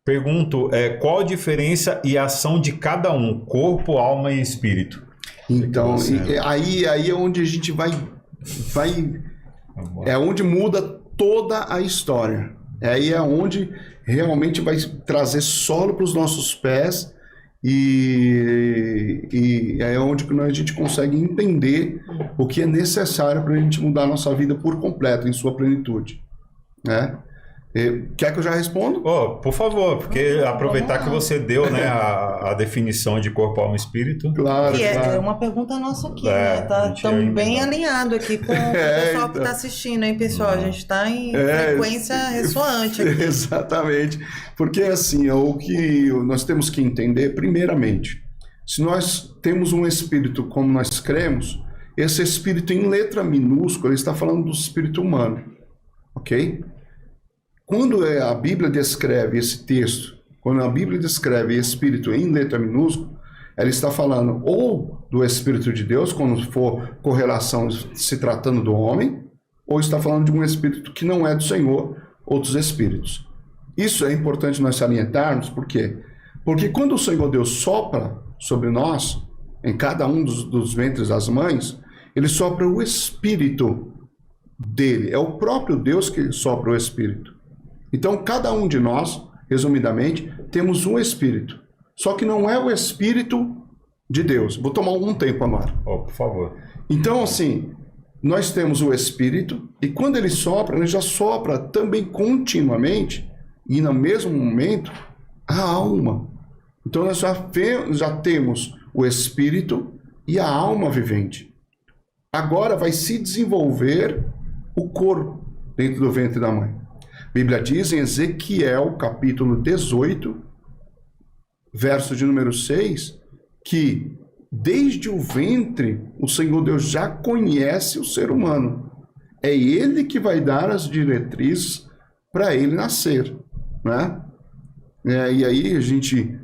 Pergunto, qual a diferença e ação de cada um, corpo, alma e espírito? Então, aí é onde a gente vai é onde muda toda a história. Aí é onde realmente vai trazer solo para os nossos pés e é onde a gente consegue entender o que é necessário para a gente mudar a nossa vida por completo, em sua plenitude, né? Quer que eu já respondo? Por favor, porque aproveitar que você deu, né, a definição de corpo, alma e espírito. Claro, que claro. É uma pergunta nossa aqui, né? Estamos bem alinhados aqui com o pessoal que está assistindo, hein, pessoal? A gente está em frequência ressoante aqui. Exatamente. Porque, assim, o que nós temos que entender, primeiramente, se nós temos um espírito como nós cremos, esse espírito em letra minúscula, ele está falando do espírito humano, ok? Quando a Bíblia descreve esse texto, quando a Bíblia descreve espírito em letra minúscula, ela está falando ou do Espírito de Deus, quando for correlação se tratando do homem, ou está falando de um espírito que não é do Senhor, outros espíritos. Isso é importante nós salientarmos, por quê? Porque quando o Senhor Deus sopra sobre nós, em cada um dos ventres das mães, ele sopra o espírito dele. É o próprio Deus que sopra o espírito. Então, cada um de nós, resumidamente, temos um espírito. Só que não é o espírito de Deus. Vou tomar um tempo agora. Por favor. Então, assim, nós temos o espírito, e quando ele sopra, ele já sopra também continuamente, e no mesmo momento, a alma. Então, nós já temos o espírito e a alma vivente. Agora vai se desenvolver o corpo dentro do ventre da mãe. A Bíblia diz em Ezequiel, capítulo 18, verso de número 6, que desde o ventre o Senhor Deus já conhece o ser humano. É Ele que vai dar as diretrizes para ele nascer, né? E aí a gente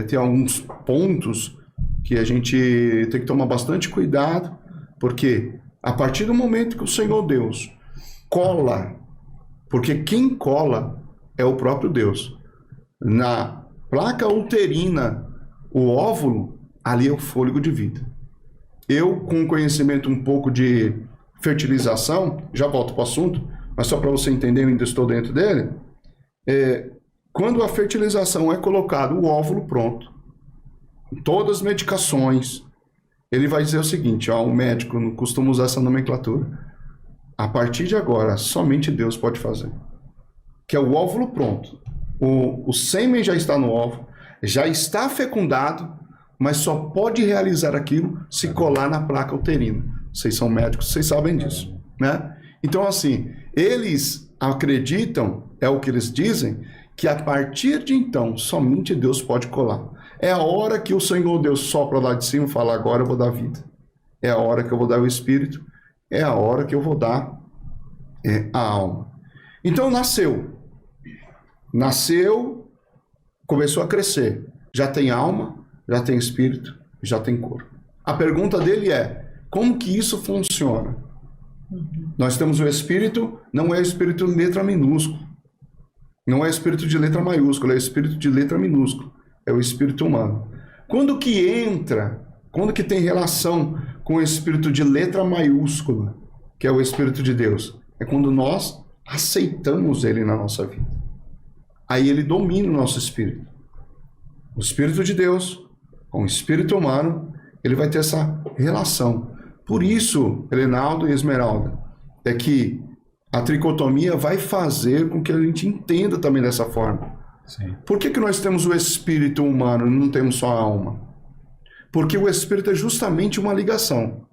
tem alguns pontos que a gente tem que tomar bastante cuidado, porque a partir do momento que o Senhor Deus cola, porque quem cola é o próprio Deus. Na placa uterina, o óvulo, ali é o fôlego de vida. Eu, com conhecimento um pouco de fertilização, já volto para o assunto, mas só para você entender, eu ainda estou dentro dele. Quando a fertilização é colocado, o óvulo pronto, todas as medicações, ele vai dizer o seguinte, o médico não costuma usar essa nomenclatura. A partir de agora, somente Deus pode fazer. Que é o óvulo pronto. O sêmen já está no óvulo, já está fecundado, mas só pode realizar aquilo se colar na placa uterina. Vocês são médicos, vocês sabem disso, né? Então, assim, eles acreditam, é o que eles dizem, que a partir de então, somente Deus pode colar. É a hora que o Senhor Deus sopra lá de cima e fala, agora eu vou dar vida. É a hora que eu vou dar o Espírito. É a hora que eu vou dar a alma. Então nasceu, começou a crescer, já tem alma, já tem espírito, já tem corpo. A pergunta dele é, como que isso funciona? Nós temos o espírito, não é espírito de letra minúscula, não é espírito de letra maiúscula, é espírito de letra minúscula, é o espírito humano. Quando que tem relação com o espírito de letra maiúscula, que é o Espírito de Deus? É quando nós aceitamos ele na nossa vida. Aí ele domina o nosso espírito. O Espírito de Deus com o espírito humano, ele vai ter essa relação. Por isso, Renaldo e Esmeralda, é que a tricotomia vai fazer com que a gente entenda também dessa forma. Sim. Por que nós temos o espírito humano e não temos só a alma? Porque o espírito é justamente uma ligação.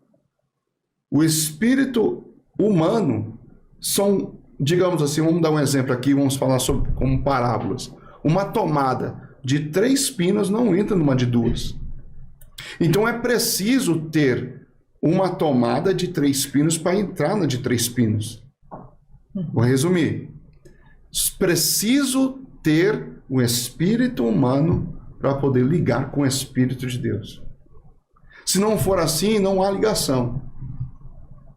O espírito humano são, digamos assim, vamos dar um exemplo aqui, vamos falar sobre como parábolas. Uma tomada de 3 pinos não entra numa de 2. Então é preciso ter uma tomada de 3 pinos para entrar na de 3 pinos. Vou resumir. Preciso ter o espírito humano para poder ligar com o Espírito de Deus. Se não for assim, não há ligação.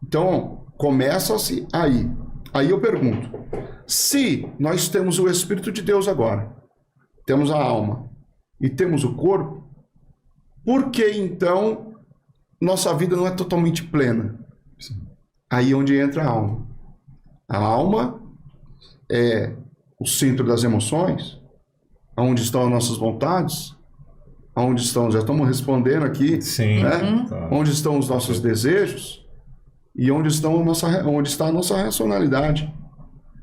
Então, começa-se aí. Aí eu pergunto, se nós temos o Espírito de Deus agora, temos a alma e temos o corpo, por que então nossa vida não é totalmente plena? Sim. Aí é onde entra a alma. A alma é o centro das emoções, onde estão as nossas vontades, onde estão, já estamos respondendo aqui, sim, né? Tá. Onde estão os nossos desejos e onde está a nossa racionalidade,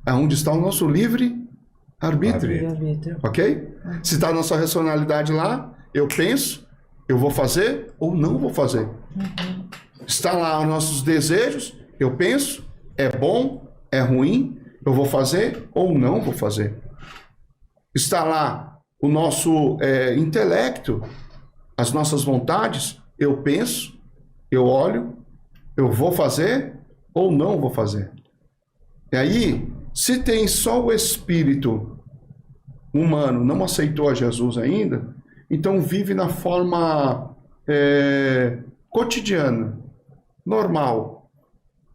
onde está o nosso livre-arbítrio. Ok? Se está a nossa racionalidade lá, eu penso, eu vou fazer ou não vou fazer. Está lá os nossos desejos, eu penso, é bom, é ruim, eu vou fazer ou não vou fazer. Está lá o nosso intelecto, as nossas vontades, eu penso, eu olho, eu vou fazer ou não vou fazer. E aí, se tem só o espírito humano, não aceitou a Jesus ainda, então vive na forma cotidiana, normal,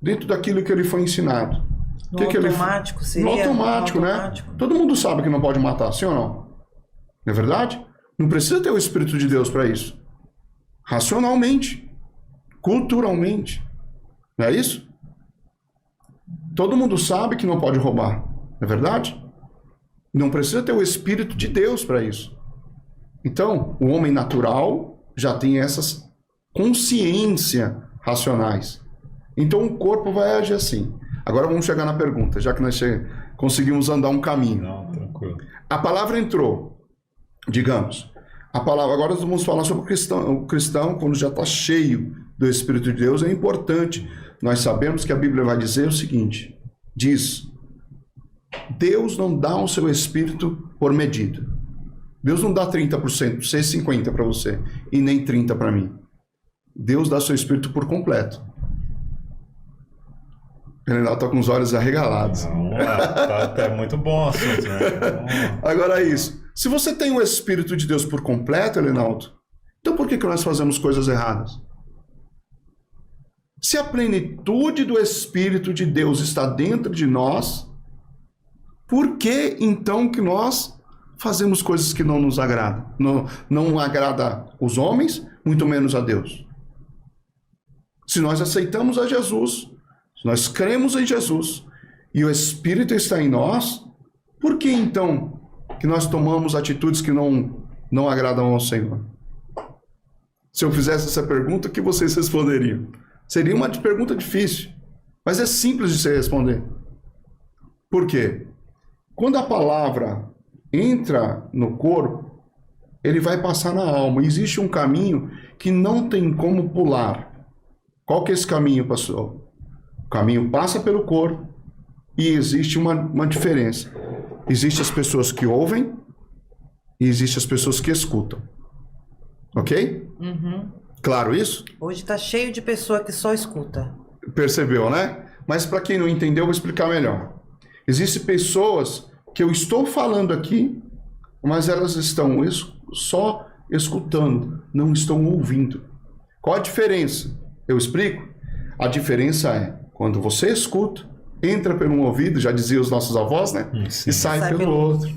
dentro daquilo que ele foi ensinado. No automático, seria? No automático, né? Todo mundo sabe que não pode matar, sim ou não? Não é verdade? Não precisa ter o Espírito de Deus para isso. Racionalmente, culturalmente. Não é isso? Todo mundo sabe que não pode roubar. Não é verdade? Não precisa ter o Espírito de Deus para isso. Então, o homem natural já tem essas consciências racionais. Então, o corpo vai agir assim. Agora vamos chegar na pergunta, já que nós conseguimos andar um caminho. Não, tranquilo. A palavra entrou, digamos. Agora nós vamos falar sobre o cristão, quando já está cheio do Espírito de Deus. É importante. Nós sabemos que a Bíblia vai dizer o seguinte: diz, Deus não dá o seu Espírito por medida. Deus não dá 30%, 50% para você e nem 30% para mim. Deus dá o seu Espírito por completo. O Renato está com os olhos arregalados. Tá muito bom o assunto, né? Agora é isso. Se você tem o Espírito de Deus por completo, Elenaldo, então por que nós fazemos coisas erradas? Se a plenitude do Espírito de Deus está dentro de nós, por que então que nós fazemos coisas que não nos agradam? Não agrada os homens, muito menos a Deus. Se nós aceitamos a Jesus, se nós cremos em Jesus e o Espírito está em nós, por que então que nós tomamos atitudes que não agradam ao Senhor? Se eu fizesse essa pergunta, o que vocês responderiam? Seria uma pergunta difícil, mas é simples de se responder. Por quê? Quando a palavra entra no corpo, ele vai passar na alma. Existe um caminho que não tem como pular. Qual que é esse caminho, pastor? O caminho passa pelo corpo e existe uma diferença. Existem as pessoas que ouvem e existem as pessoas que escutam. Ok? Uhum. Claro isso? Hoje está cheio de pessoa que só escuta. Percebeu, né? Mas para quem não entendeu, eu vou explicar melhor. Existem pessoas que eu estou falando aqui, mas elas estão só escutando, não estão ouvindo. Qual a diferença? Eu explico. A diferença é quando você escuta, entra por um ouvido, já dizia os nossos avós, né? Sim. E sai pelo outro.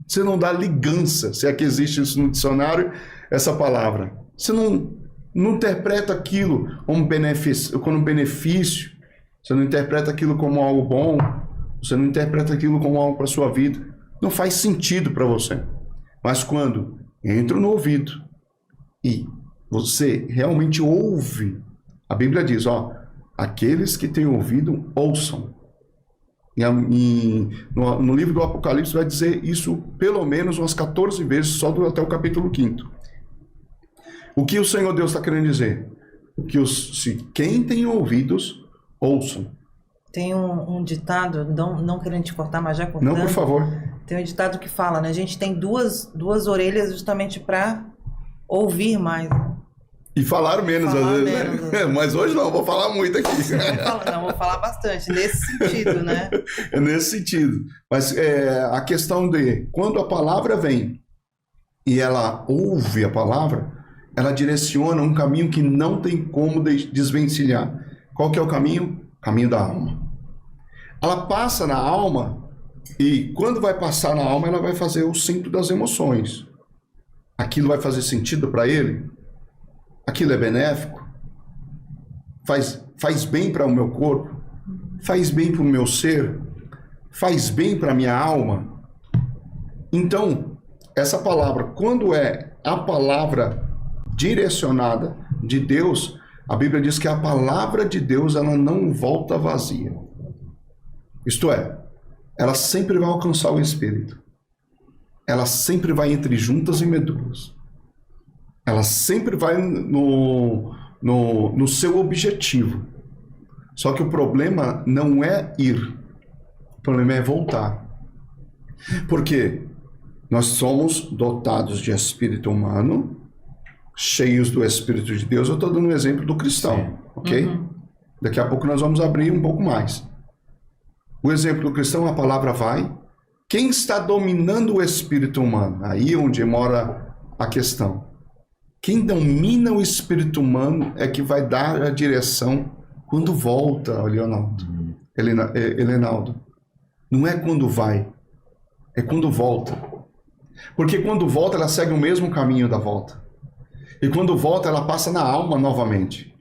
Você não dá ligança, se é que existe isso no dicionário, essa palavra. Você não interpreta aquilo como benefício, você não interpreta aquilo como algo bom, você não interpreta aquilo como algo para a sua vida. Não faz sentido para você. Mas quando entra no ouvido e você realmente ouve, a Bíblia diz, aqueles que têm ouvido, ouçam. No livro do Apocalipse vai dizer isso pelo menos umas 14 vezes, só até o capítulo 5º. O que o Senhor Deus está querendo dizer? Quem tem ouvidos, ouçam. Tem um ditado, não querendo te cortar, mas já cortando. Não, por favor. Tem um ditado que fala, né? A gente tem duas orelhas justamente para ouvir mais. E falar menos, às vezes, né? Mas hoje não, vou falar muito aqui. Vou falar bastante, nesse sentido, né? É nesse sentido. Mas a questão de quando a palavra vem e ela ouve a palavra, ela direciona um caminho que não tem como desvencilhar. Qual que é o caminho? O caminho da alma. Ela passa na alma E quando vai passar na alma, ela vai fazer o cinto das emoções. Aquilo vai fazer sentido para ele? Aquilo é benéfico? Faz bem para o meu corpo? Faz bem para o meu ser? Faz bem para a minha alma? Então, essa palavra, quando é a palavra direcionada de Deus, a Bíblia diz que a palavra de Deus, ela não volta vazia. Isto é, ela sempre vai alcançar o Espírito. Ela sempre vai entre juntas e medulas. Ela sempre vai no seu objetivo. Só que o problema não é ir. O problema é voltar. Porque nós somos dotados de espírito humano, cheios do Espírito de Deus. Eu estou dando um exemplo do cristão, sim, ok? Uhum. Daqui a pouco nós vamos abrir um pouco mais. O exemplo do cristão, a palavra vai. Quem está dominando o espírito humano? Aí é onde mora a questão. Quem domina o espírito humano é que vai dar a direção quando volta, Leonardo. Helenaldo. Não é quando vai, é quando volta. Porque quando volta, ela segue o mesmo caminho da volta. E quando volta, ela passa na alma novamente.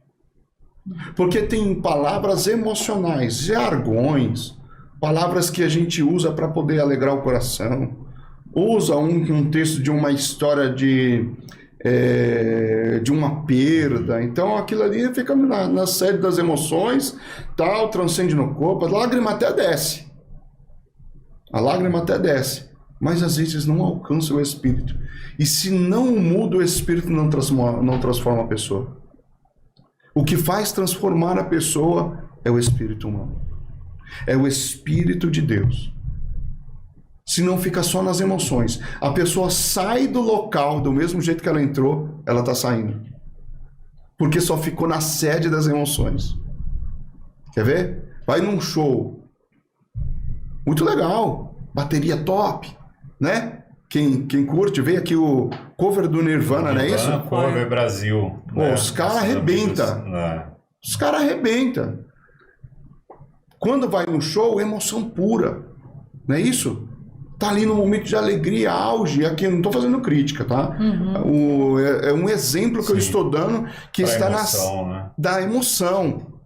Porque tem palavras emocionais, jargões, palavras que a gente usa para poder alegrar o coração. Usa um texto de uma história de uma perda. Então aquilo ali fica na sede das emoções, tal, transcende no corpo. A lágrima até desce. Mas às vezes não alcança o espírito. E se não muda o espírito, não transforma a pessoa. O que faz transformar a pessoa é o espírito humano. É o Espírito de Deus. Se não fica só nas emoções. A pessoa sai do local do mesmo jeito que ela entrou, ela está saindo. Porque só ficou na sede das emoções. Quer ver? Vai num show. Muito legal. Bateria top, né? Quem curte, vê aqui o cover do Nirvana, não é isso? Cover Brasil. Pô, né? Os caras arrebentam. Os caras arrebentam. Quando vai num show, emoção pura. Não é isso? Tá ali no momento de alegria, auge. Aqui eu não estou fazendo crítica, tá? Uhum. É um exemplo que eu estou dando que pra está emoção, né? Da emoção.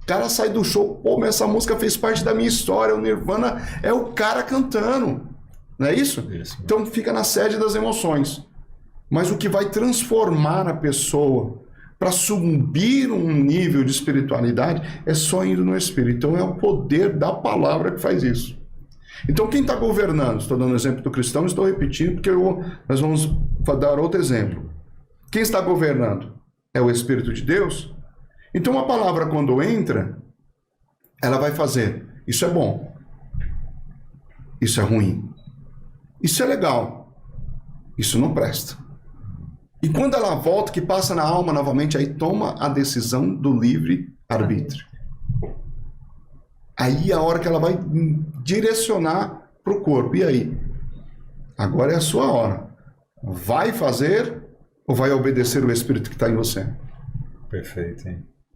O cara sai do show, pô, mas essa música fez parte da minha história. O Nirvana é o cara cantando. Não é isso? Então fica na sede das emoções. Mas o que vai transformar a pessoa para subir um nível de espiritualidade é só indo no Espírito. Então é o poder da palavra que faz isso. Então quem está governando? Estou dando o exemplo do cristão, estou repetindo porque nós vamos dar outro exemplo. Quem está governando? É o Espírito de Deus? Então a palavra quando entra, ela vai fazer, isso é bom, isso é ruim, isso é legal, isso não presta. E quando ela volta, que passa na alma novamente, aí toma a decisão do livre-arbítrio. Aí é a hora que ela vai direcionar para o corpo. E aí? Agora é a sua hora. Vai fazer ou vai obedecer o Espírito que está em você? Perfeito, hein?